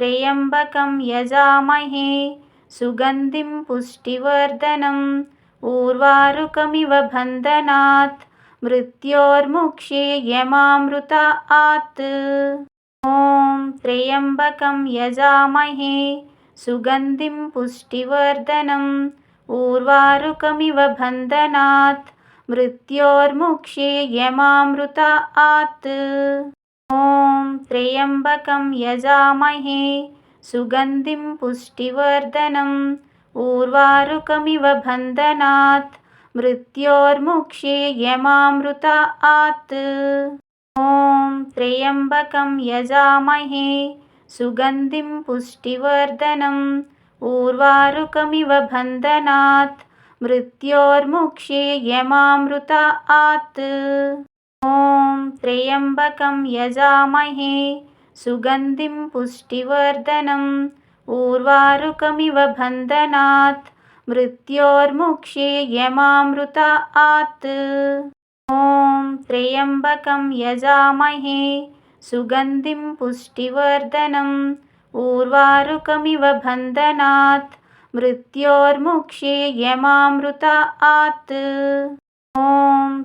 त्र्यम्बकं यजामहे सुगन्धिं पुष्टिवर्धनम् उर्वारुकमिव बन्धनात् मृत्योर्मुक्षीयमामृतात्। ॐ त्र्यम्बकं यजामहे सुगन्धिं पुष्टिवर्धनम् उर्वारुकमिव बन्धनात् मृत्योर्मुक्षीयमामृतात्। ॐ त्र्यम्बकं यजामहे सुगन्धिं पुष्टिवर्धनम् उर्वारुकमिव बन्धनात् मृत्योर्मुक्षीयमामृतात्। ॐ त्र्यम्बकं यजामहे सुगन्धिं पुष्टिवर्धनम् उर्वारुकमिव बन्धनात् मृत्योर्मुक्षीयमामृतात्। ॐ त्र्यम्बकं यजामहे सुगन्धिं पुष्टिवर्धनम् उर्वारुकमिव बन्धनात् मृत्योर्मुक्षीयमामृतात्। ॐ त्र्यम्बकं यजामहे सुगन्धिं पुष्टिवर्धनम् उर्वारुकमिव बन्धनात् मृत्योर्मुक्षीयमामृतात्। ॐ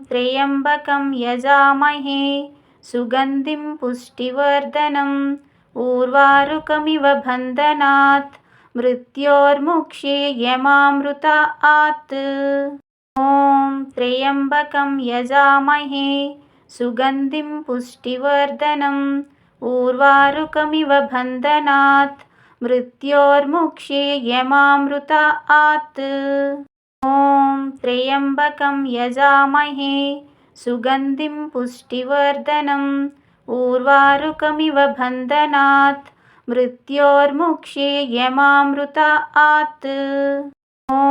त्र्यम्बकं यजामहे सुगन्धिं पुष्टिवर्धनम् उर्वारुकमिव बन्धनात् मृत्योर्मुक्षीयमामृतात्। ॐ त्र्यम्बकं यजामहे सुगन्धिं पुष्टिवर्धनम् उर्वारुकमिव बन्धनात् मृत्योर्मुक्षीयमामृतात्। ॐ त्र्यम्बकं यजामहे सुगन्धिं पुष्टिवर्धनम् उर्वारुकमिव बन्धनात् मृत्योर्मुक्षीयमामृतात्। ॐ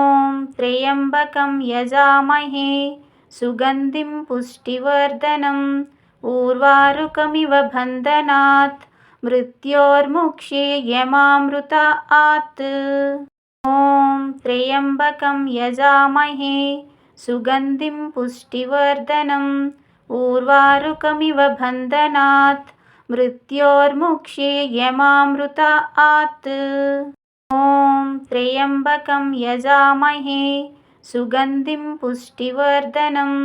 त्र्यम्बकं यजामहे सुगन्धिं पुष्टिवर्धनम् उर्वारुकमिव बन्धनात् मृत्योर्मुक्षीयमामृतात्। ॐ त्र्यम्बकं यजामहे सुगन्धिं पुष्टिवर्धनम् उर्वारुकमिव बन्धनात् मृत्योर्मुक्षीयमामृतात्। ॐ त्र्यम्बकं यजामहे सुगन्धिं पुष्टिवर्धनम्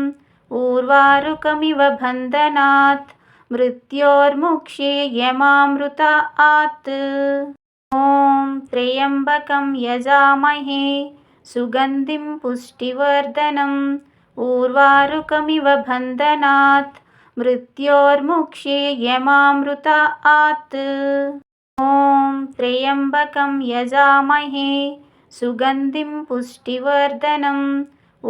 उर्वारुकमिव बन्धनात् मृत्योर्मुक्षीयमामृतात्। ॐ त्र्यम्बकं यजामहे सुगन्धिं पुष्टिवर्धनम् उर्वारुकमिव बन्धनात् मृत्योर्मुक्षीयमामृतात्। ॐ त्र्यम्बकं यजामहे सुगन्धिं पुष्टिवर्धनम्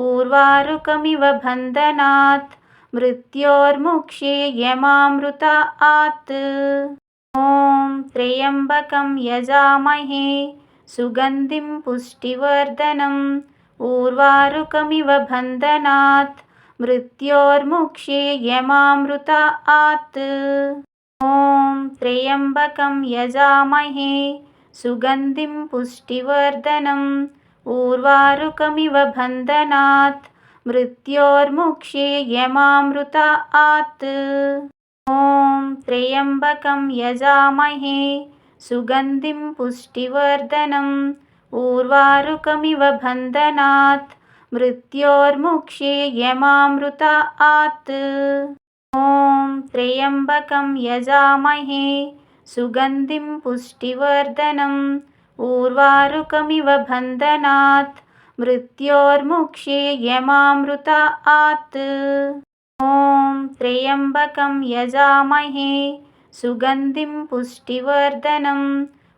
उर्वारुकमिव बन्धनात् मृत्योर्मुक्षीयमामृतात्। ॐ त्र्यम्बकं यजामहे सुगन्धिं पुष्टिवर्धनम् उर्वारुकमिव बन्धनात् मृत्योर्मुक्षीयमामृतात्। ॐ त्र्यम्बकं यजामहे सुगन्धिं पुष्टिवर्धनम् उर्वारुकमिव बन्धनात् मृत्योर्मुक्षीयमामृतात्। ॐ त्र्यम्बकं यजामहे सुगन्धिं पुष्टिवर्धनम् उर्वारुकमिव बन्धनात् मृत्योर्मुक्षीयमामृतात्। ॐ त्र्यम्बकं यजामहे सुगन्धिं पुष्टिवर्धनम् उर्वारुकमिव बन्धनात् मृत्योर्मुक्षीयमामृतात्। ॐ त्र्यम्बकं यजामहे सुगन्धिं पुष्टिवर्धनम्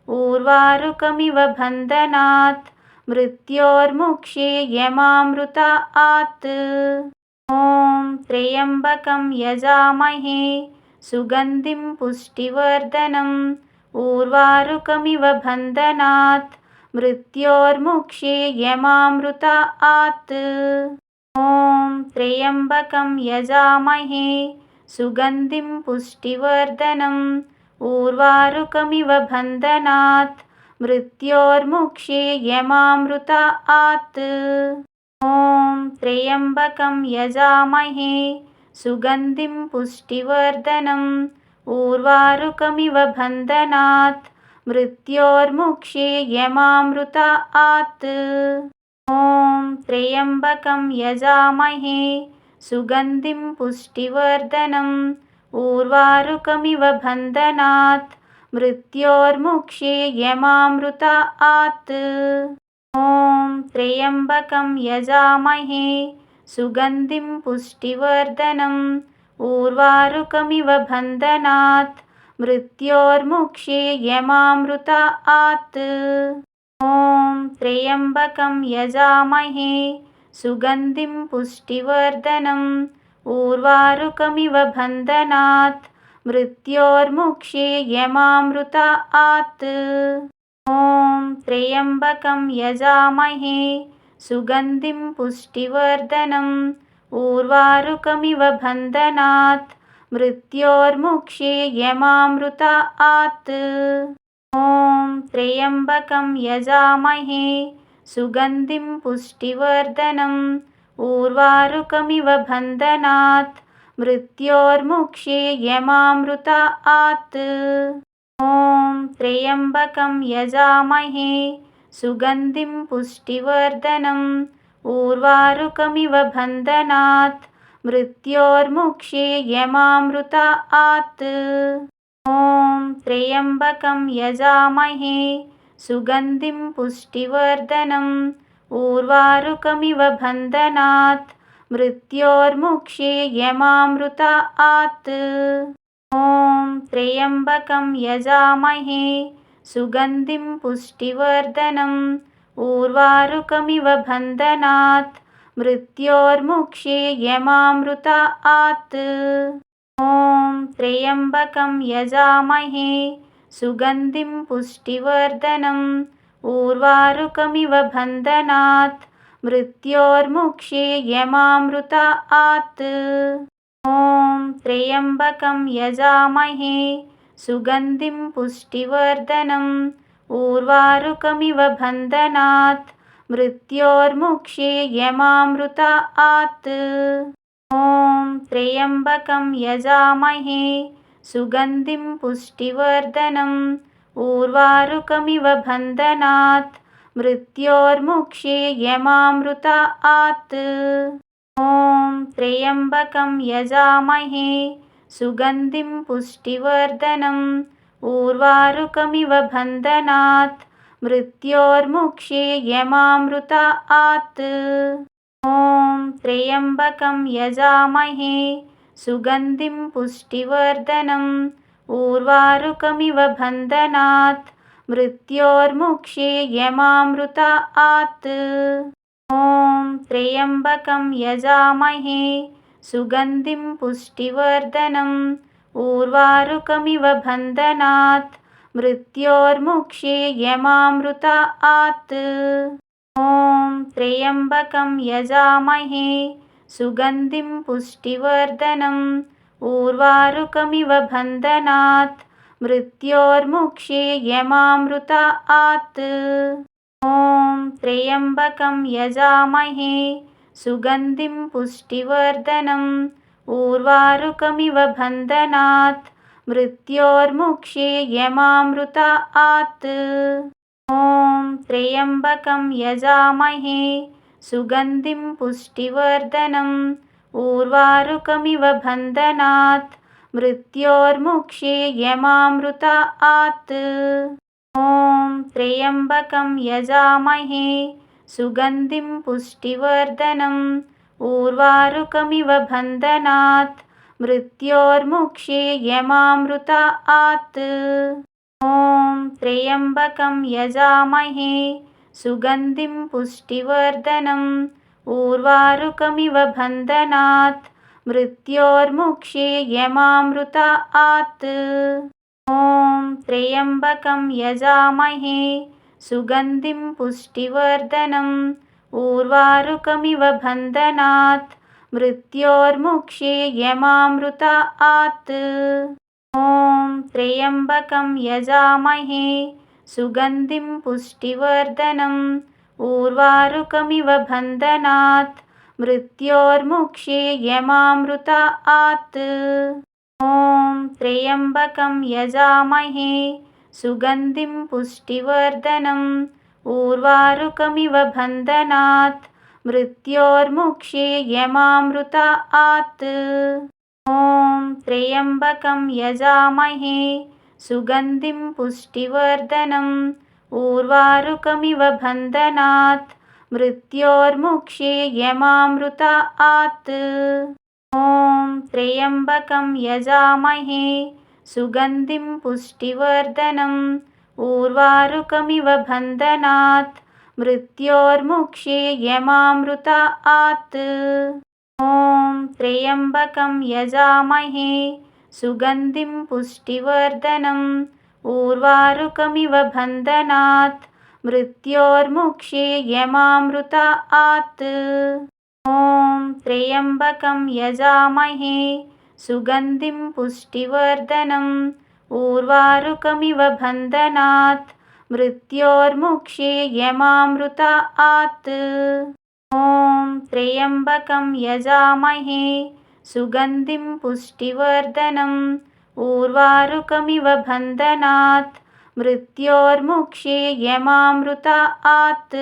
उर्वारुकमिव बन्धनात् मृत्योर्मुक्षीयमामृतात्। ॐ त्र्यम्बकं यजामहे सुगन्धिं पुष्टिवर्धनम् उर्वारुकमिव बन्धनात् मृत्योर्मुक्षीयमामृतात्। ॐ त्र्यम्बकं यजामहे सुगन्धिं पुष्टिवर्धनम् उर्वारुकमिव बन्धनात् मृत्योर्मुक्षीयमामृतात्। ॐ त्र्यम्बकं यजामहे सुगन्धिं पुष्टिवर्धनम् उर्वारुकमिव बन्धनात् मृत्योर्मुक्षे यमामृतात्। ॐ त्र्यम्बकं यजामहे सुगन्धिं पुष्टिवर्धनम् उर्वारुकमिव बन्धनात् मृत्योर्मुक्षे यमामृतात्। ॐ त्र्यम्बकं यजामहे सुगन्धिं पुष्टिवर्धनम् उर्वारुकमिव बन्धनात् मृत्योर्मुक्षे यमामृतात्। ॐ त्र्यम्बकं यजामहे सुगन्धिं पुष्टिवर्धनम् उर्वारुकमिव बन्धनात् मृत्योर्मुक्षे यमामृतात्। ॐ त्र्यम्बकं यजामहे सुगन्धिं पुष्टिवर्धनम् उर्वारुकमिव बन्धनात् मृत्योर्मुक्षे यमामृतात्। ॐ त्र्यम्बकं यजामहे सुगन्धिं पुष्टिवर्धनम् उर्वारुकमिव बन्धनात् मृत्योर्मुक्षे यमामृतात्। ॐ त्र्यम्बकं यजामहे सुगन्धिं पुष्टिवर्धनम् उर्वारुकमिव बन्धनात् मृत्योर्मुक्षे यमामृतात्। ॐ त्र्यम्बकं यजामहे सुगन्धिं पुष्टिवर्धनम् उर्वारुकमिव बन्धनात् मृत्योर्मुक्षे यमामृतात्। ॐ त्र्यम्बकं यजामहे सुगन्धिं पुष्टिवर्धनम् उर्वारुकमिव बन्धनात् मृत्योर्मुक्षे यमामृतात्। ॐ त्र्यम्बकं यजामहे सुगन्धिं पुष्टिवर्धनम् उर्वारुकमिव बन्धनात् मृत्योर्मुक्षे यमामृतात्। ॐ त्र्यम्बकं यजामहे सुगन्धिं पुष्टिवर्धनम् उर्वारुकमिव बन्धनात् मृत्योर्मुक्षे यमामृतात्। ॐ त्र्यम्बकं यजामहे सुगन्धिं पुष्टिवर्धनम् उर्वारुकमिव बन्धनात् मृत्योर्मुक्षे यमामृतात्। ॐ त्र्यम्बकं यजामहे सुगन्धिं पुष्टिवर्धनम् उर्वारुकमिव बन्धनात् मृत्योर्मुक्षे यमामृतात्। ॐ त्र्यम्बकं यजामहे सुगन्धिं पुष्टिवर्धनम् उर्वारुकमिव बन्धनात् मृत्योर्मुक्षे यमामृतात्। ॐ त्र्यम्बकं यजामहे सुगन्धिं पुष्टिवर्धनम् उर्वारुकमिव बन्धनात् मृत्योर्मुक्षे यमामृतात्। ॐ त्र्यम्बकं यजामहे सुगन्धिं पुष्टिवर्धनम् उर्वारुकमिव बन्धनात् मृत्योर्मुक्षे यमामृतात्। ॐ त्र्यम्बकं यजामहे सुगन्धिं पुष्टिवर्धनम् उर्वारुकमिव बन्धनात् मृत्योर्मुक्षे यमामृतात्। ॐ त्र्यम्बकं यजामहे सुगन्धिं पुष्टिवर्धनम् उर्वारुकमिव बन्धनात् मृत्योर्मुक्षे यमामृतात्। ॐ त्र्यम्बकं यजामहे सुगन्धिं पुष्टिवर्धनम् उर्वारुकमिव बन्धनात् मृत्योर्मुक्षे यमामृतात्। ॐ त्र्यम्बकं यजामहे सुगन्धिं पुष्टिवर्धनम् उर्वारुकमिव बन्धनात् मृत्योर्मुक्षे यमामृतात्। ॐ त्र्यम्बकं यजामहे सुगन्धिं पुष्टिवर्धनम् उर्वारुकमिव बन्धनात् मृत्योर्मुक्षे यमामृतात्। ॐ त्र्यम्बकं यजामहे सुगन्धिं पुष्टिवर्धनम् उर्वारुकमिव बन्धनात् मृत्योर्मुक्षे यमामृतात्। ॐ त्र्यम्बकं यजामहे सुगन्धिं पुष्टिवर्धनम् ऊर्वारुकमिव बन्धनात् मृत्योर्मुक्षे यमामृतात्। ॐ त्र्यम्बकं यजामहे सुगन्धिं पुष्टिवर्धनम् ऊर्वारुकमिव बन्धनात् मृत्योर्मुक्षे यमामृतात्। ॐ त्र्यम्बकं यजामहे सुगन्धिं पुष्टिवर्धनम् ऊर्वारुकमिव बन्धनात् मृत्योर्मुक्षे यमामृतात्। ॐ त्र्यम्बकं यजामहे सुगन्धिं पुष्टिवर्धनम् ऊर्वारुकमिव बन्धनात् मृत्योर्मुक्षे यमामृतात्। ॐ त्र्यम्बकं यजामहे सुगन्धिं पुष्टिवर्धनम् ऊर्वारुकमिव बन्धनात् मृत्योर्मुक्षे यमामृतात्। ॐ त्र्यम्बकं यजामहे सुगन्धिं पुष्टिवर्धनम् ऊर्वारुकमिव बन्धनात् मृत्योर्मुक्षे यमामृतात्।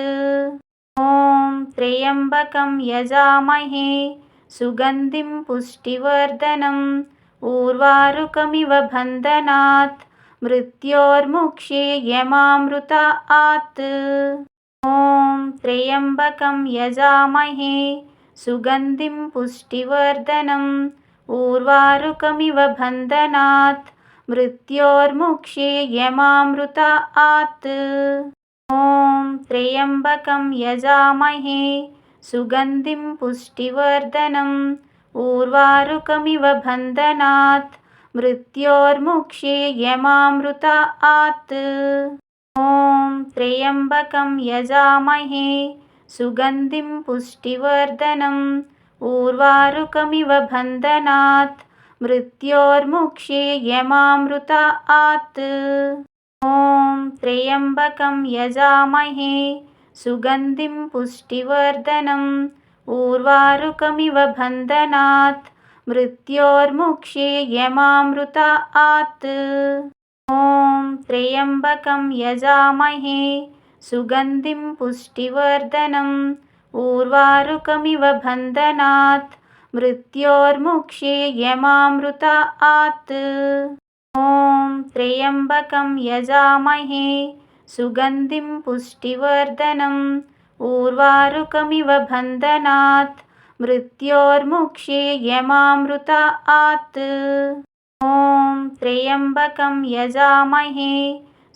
ॐ त्र्यम्बकं यजामहे सुगन्धिं पुष्टिवर्धनम् ऊर्वारुकमिव बन्धनात् मृत्योर्मुक्षे यमामृतात्। ॐ त्र्यम्बकं यजामहे सुगन्धिं पुष्टिवर्धनम् ऊर्वारुकमिव बन्धनात् मृत्योर्मुक्षे यमामृतात्। ॐ त्र्यम्बकं यजामहे सुगन्धिं पुष्टिवर्धनम् ऊर्वारुकमिव बन्धनात् मृत्योर्मुक्षे यमामृतात्। ॐ त्र्यम्बकं यजामहे सुगन्धिं पुष्टिवर्धनम् ऊर्वारुकमिव बन्धनात् मृत्योर्मुक्षे यमामृतात्। ॐ त्र्यम्बकं यजामहे सुगन्धिं पुष्टिवर्धनम् ऊर्वारुकमिव बन्धनात् मृत्योर्मुक्षे यमामृतात्। ॐ त्र्यम्बकं यजामहे सुगन्धिं पुष्टिवर्धनम् ऊर्वारुकमिव बन्धनात् मृत्योर्मुक्षे यमामृतात्। ॐ त्र्यम्बकं यजामहे सुगन्धिं पुष्टिवर्धनम् ऊर्वारुकमिव बन्धनात् मृत्योर्मुक्षे यमामृतात्। ॐ त्र्यम्बकं यजामहे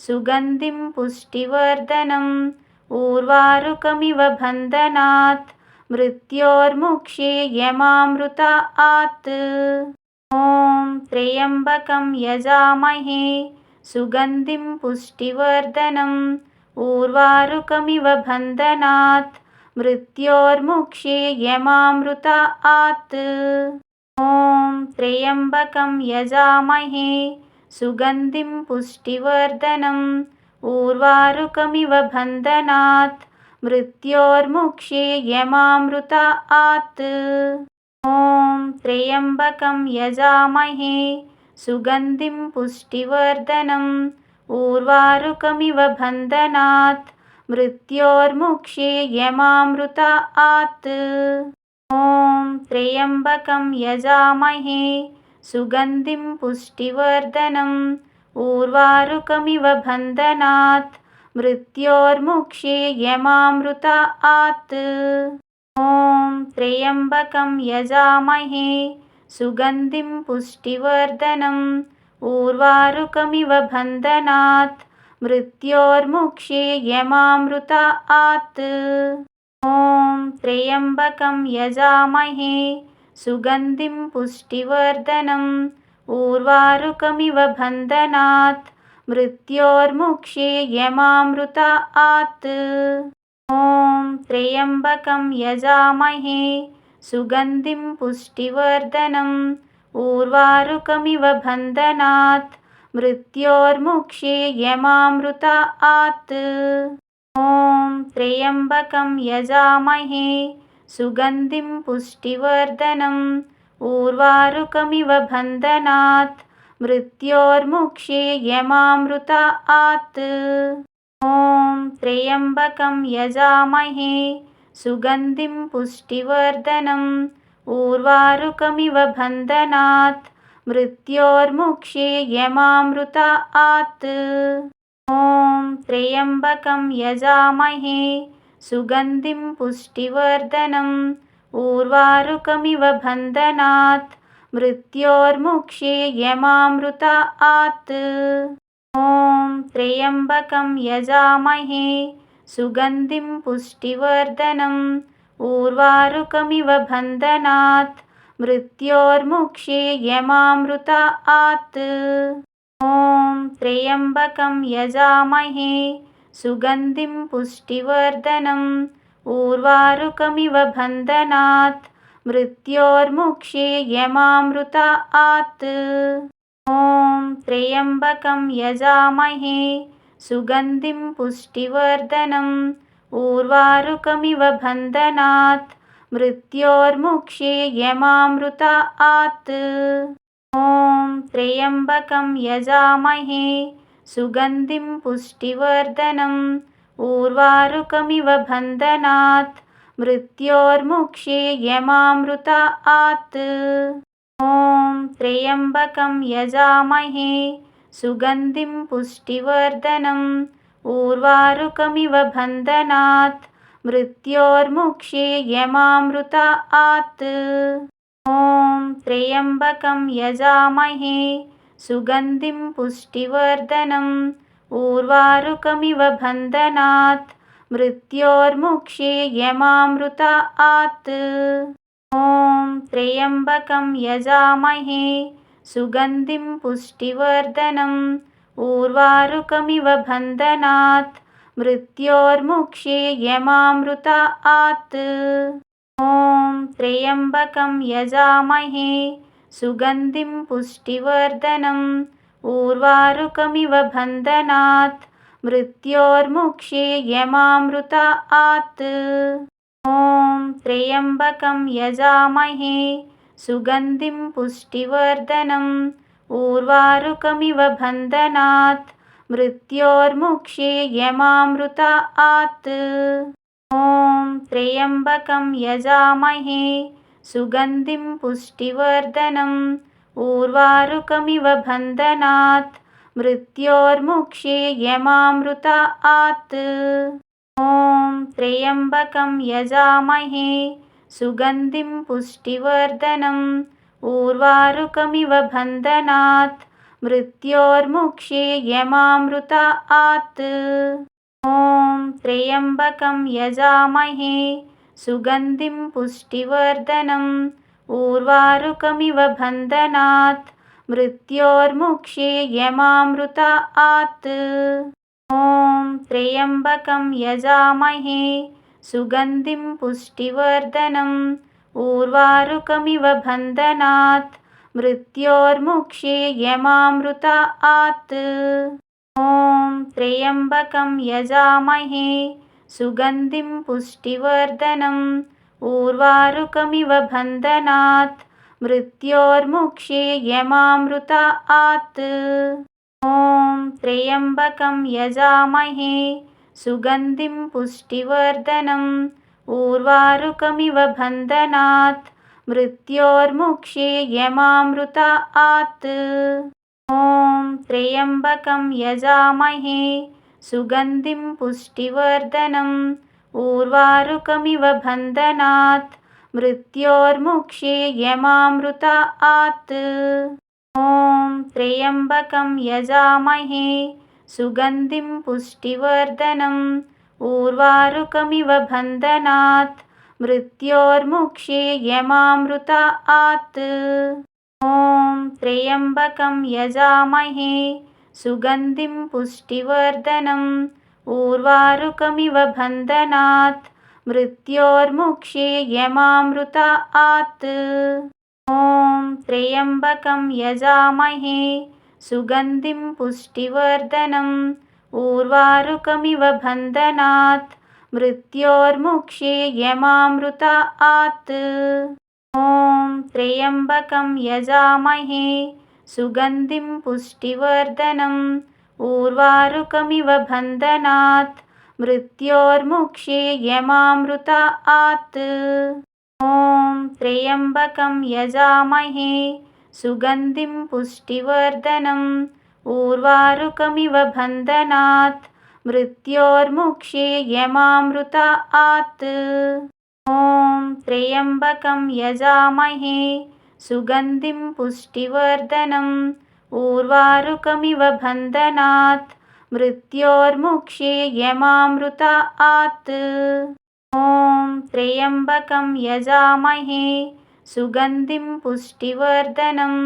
सुगन्धिं पुष्टिवर्धनम् ऊर्वारुकमिव बन्धनात् मृत्योर्मुक्षे यमामृतात्। ॐ त्र्यम्बकं यजामहे सुगन्धिं पुष्टिवर्धनम् ऊर्वारुकमिव बन्धनात् मृत्योर्मुक्षे यमामृतात्। ॐ त्र्यम्बकं यजामहे सुगन्धिं पुष्टिवर्धनम् ऊर्वारुकमिव बन्धनात् मृत्योर्मुक्षे यमामृतात्। ॐ त्र्यम्बकं यजामहे सुगन्धिं पुष्टिवर्धनम् ऊर्वारुकमिव बन्धनात् मृत्योर्मुक्षे यमामृतात्। ॐ त्र्यम्बकं यजामहे सुगन्धिं पुष्टिवर्धनम् ऊर्वारुकमिव बन्धनात् मृत्योर्मुक्षे यमामृतात्। ॐ त्र्यम्बकं यजामहे सुगन्धिं पुष्टिवर्धनम् ऊर्वारुकमिव बन्धनात् मृत्योर्मुक्षे यमामृतात्। ॐ त्र्यम्बकं यजामहे सुगन्धिं पुष्टिवर्धनम् ऊर्वारुकमिव बन्धनात् मृत्योर्मुक्षे यमामृतात्। ॐ त्र्यम्बकं यजामहे सुगन्धिं पुष्टिवर्धनम् ऊर्वारुकमिव बन्धनात् मृत्योर्मुक्षे यमामृतात्। ॐ त्र्यम्बकं यजामहे सुगन्धिं पुष्टिवर्धनम् ऊर्वारुकमिव बन्धनात् मृत्योर्मुक्षीयमामृतात्। ॐ त्र्यम्बकं यजामहे सुगन्धिं पुष्टिवर्धनम् उर्वारुकमिव बन्धनात् मृत्योर्मुक्षीयमामृतात्। ॐ त्र्यम्बकं यजामहे सुगन्धिं पुष्टिवर्धनम् उर्वारुकमिव बन्धनात् मृत्योर्मुक्षीयमामृतात्। ॐ त्र्यम्बकं यजामहे सुगन्धिं पुष्टिवर्धनम् उर्वारुकमिव बन्धनात् मृत्योर्मुक्षीयमामृतात्। ॐ त्र्यम्बकं यजामहे सुगन्धिं पुष्टिवर्धनम् उर्वारुकमिव बन्धनात् मृत्योर्मुक्षीयमामृतात्। ॐ त्र्यम्बकं यजामहे सुगन्धिं पुष्टिवर्धनम् उर्वारुकमिव बन्धनात् मृत्योर्मुक्षीयमामृतात्। ॐ त्र्यम्बकं यजामहे सुगन्धिं पुष्टिवर्धनम् उर्वारुकमिव बन्धनात् मृत्योर्मुक्षीयमामृतात्। ॐ त्र्यम्बकं यजामहे सुगन्धिं पुष्टिवर्धनम् उर्वारुकमिव बन्धनात् मृत्योर्मुक्षीयमामृतात्। ॐ त्र्यम्बकं यजामहे सुगन्धिं पुष्टिवर्धनम् उर्वारुकमिव बन्धनात् मृत्योर्मुक्षीयमामृतात्। ॐ त्र्यम्बकं यजामहे सुगन्धिं पुष्टिवर्धनम् उर्वारुकमिव बन्धनात् मृत्योर्मुक्षीयमामृतात्। ॐ त्र्यम्बकं यजामहे सुगन्धिं पुष्टिवर्धनम् उर्वारुकमिव बन्धनात् मृत्योर्मुक्षीयमामृतात्। ॐ त्र्यम्बकं यजामहे सुगन्धिं पुष्टिवर्धनम् उर्वारुकमिव बन्धनात् मृत्योर्मुक्षीयमामृतात्। ॐ त्र्यम्बकं यजामहे सुगन्धिं पुष्टिवर्धनम् उर्वारुकमिव बन्धनात् मृत्योर्मुक्षीयमामृतात्। ॐ त्र्यम्बकं यजामहे सुगन्धिं पुष्टिवर्धनम् उर्वारुकमिव बन्धनात् मृत्योर्मुक्षीयमामृतात्। ॐ त्र्यम्बकं यजामहे सुगन्धिं पुष्टिवर्धनम् उर्वारुकमिव बन्धनात् मृत्योर्मुक्षीयमामृतात्। ॐ त्र्यम्बकं यजामहे सुगन्धिं पुष्टिवर्धनम् उर्वारुकमिव बन्धनात् मृत्योर्मुक्षीयमामृतात्। ॐ त्र्यम्बकं यजामहे सुगन्धिं पुष्टिवर्धनम् उर्वारुकमिव बन्धनात् मृत्योर्मुक्षीयमामृतात्। ॐ त्र्यम्बकं यजामहे सुगन्धिं पुष्टिवर्धनम् उर्वारुकमिव बन्धनात् मृत्योर्मुक्षीयमामृतात्। ॐ त्र्यम्बकं यजामहे सुगन्धिं पुष्टिवर्धनम् उर्वारुकमिव बन्धनात् मृत्योर्मुक्षीयमामृतात्। ॐ त्र्यम्बकं यजामहे सुगन्धिं पुष्टिवर्धनम् उर्वारुकमिव बन्धनात् मृत्योर्मुक्षीयमामृतात्। ॐ त्र्यम्बकं यजामहे सुगन्धिं पुष्टिवर्धनम् उर्वारुकमिव बन्धनात् मृत्योर्मुक्षीयमामृतात्। ॐ त्र्यम्बकं यजामहे सुगन्धिं पुष्टिवर्धनम् उर्वारुकमिव बन्धनात् मृत्योर्मुक्षीयमामृतात्। ॐ त्र्यम्बकं यजामहे सुगन्धिं पुष्टिवर्धनम् ऊर्वारुकमिव बन्धनात् मृत्योर्मुक्षे यमामृतात्। ॐ त्र्यम्बकं यजामहे सुगन्धिं पुष्टिवर्धनम् ऊर्वारुकमिव बन्धनात् मृत्योर्मुक्षे यमामृतात्। ॐ त्र्यम्बकं यजामहे सुगन्धिं पुष्टिवर्धनम् ऊर्वारुकमिव बन्धनात् मृत्योर्मुक्षे यमामृतात्। ॐ त्र्यम्बकं यजामहे सुगन्धिं पुष्टिवर्धनम्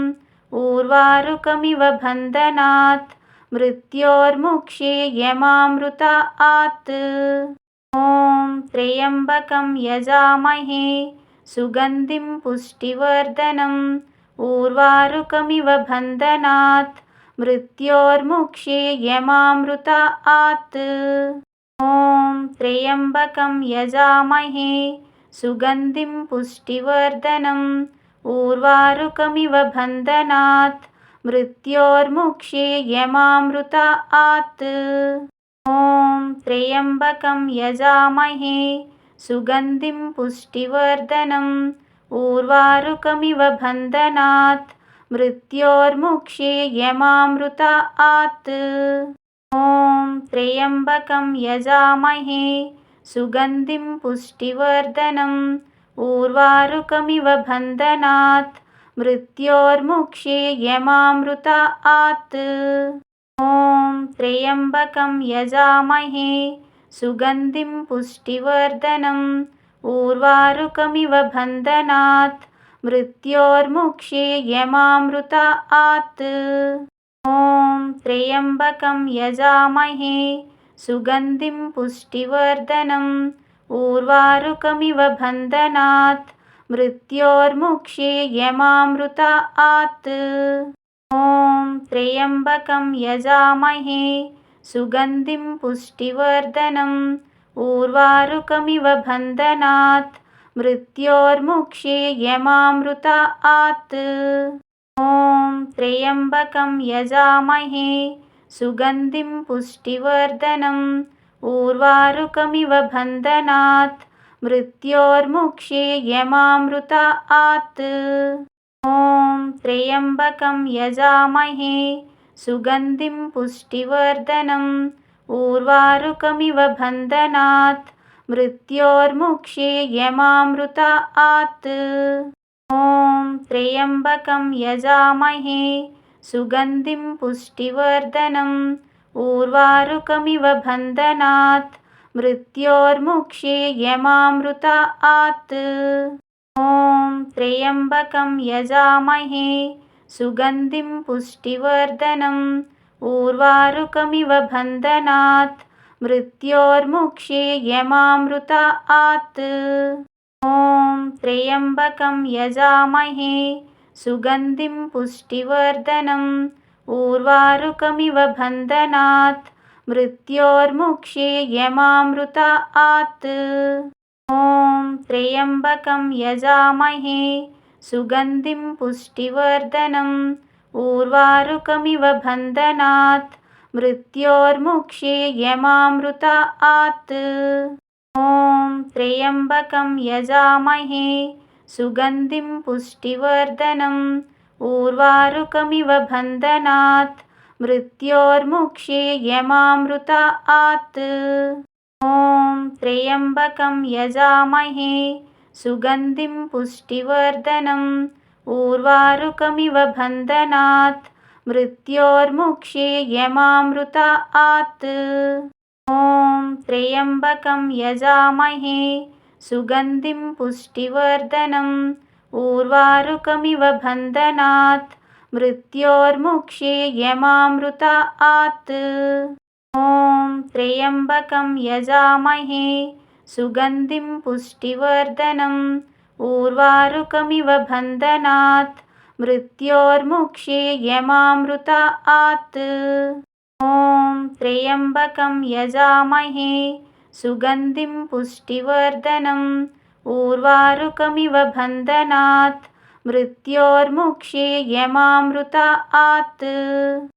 ऊर्वारुकमिव बन्धनात् मृत्योर्मुक्षे यमामृतात्। ॐ त्र्यम्बकं यजामहे सुगन्धिं पुष्टिवर्धनम् ऊर्वारुकमिव बन्धनात् मृत्योर्मुक्षे यमामृतात्। ॐ त्र्यम्बकं यजामहे सुगन्धिं पुष्टिवर्धनम् ऊर्वारुकमिव बन्धनात् मृत्योर्मुक्षे यमामृतात्। ॐ त्र्यम्बकं यजामहे सुगन्धिं पुष्टिवर्धनम् ऊर्वारुकमिव बन्धनात् मृत्योर्मुक्षे यमामृतात्। ॐ त्र्यम्बकं यजामहे सुगन्धिं पुष्टिवर्धनम् ऊर्वारुकमिव बन्धनात् मृत्योर्मुक्षे यमामृतात्। ॐ त्र्यम्बकं यजामहे सुगन्धिं पुष्टिवर्धनम् ऊर्वारुकमिव बन्धनात् मृत्योर्मुक्षे यमामृतात्। ॐ त्र्यम्बकं यजामहे सुगन्धिं पुष्टिवर्धनम् ऊर्वारुकमिव बन्धनात् मृत्योर्मुक्षे यमामृतात्। ॐ त्र्यम्बकं यजामहे सुगन्धिं पुष्टिवर्धनम् ऊर्वारुकमिव बन्धनात् मृत्योर्मुक्षे यमामृतात्। ॐ त्र्यम्बकं यजामहे सुगन्धिं पुष्टिवर्धनम् ऊर्वारुकमिव बन्धनात् मृत्योर्मुक्षे यमामृतात्। ॐ त्र्यम्बकं यजामहे सुगन्धिं पुष्टिवर्धनम् ऊर्वारुकमिव बन्धनात् मृत्योर्मुक्षे यमामृतात्। ॐ त्र्यम्बकं यजामहे सुगन्धिं पुष्टिवर्धनम् ऊर्वारुकमिव बन्धनात् मृत्योर्मुक्षे यमामृतात्। ॐ त्र्यम्बकं यजामहे सुगन्धिं पुष्टिवर्धनम् ऊर्वारुकमिव बन्धनात् मृत्योर्मुक्षे यमामृतात्। ॐ त्र्यम्बकं यजामहे सुगन्धिं पुष्टिवर्धनम् ऊर्वारुकमिव बन्धनात् मृत्योर्मुक्षे यमामृतात्। ॐ त्र्यम्बकं यजामहे सुगन्धिं पुष्टिवर्धनम् ऊर्वारुकमिव बन्धनात् मृत्योर्मुक्षे यमामृतात्। ॐ त्र्यम्बकं यजामहे सुगन्धिं पुष्टिवर्धनम् ऊर्वारुकमिव बन्धनात् मृत्योर्मुक्षे यमामृतात्। ॐ त्र्यम्बकं यजामहे सुगन्धिं पुष्टिवर्धनम् ऊर्वारुकमिव बन्धनात् मृत्योर्मुक्षे यमामृतात्। ॐ त्र्यम्बकं यजामहे सुगन्धिं पुष्टिवर्धनम् ऊर्वारुकमिव बन्धनात् मृत्योर्मुक्षे यमामृतात्। ॐ त्र्यम्बकं यजामहे सुगन्धिं पुष्टिवर्धनम् ऊर्वारुकमिव बन्धनात् मृत्योर्मुक्षे यमामृतात्। ॐ त्र्यम्बकं यजामहे सुगन्धिं पुष्टिवर्धनम् ऊर्वारुकमिव बन्धनात् मृत्योर्मुक्षे यमामृतात्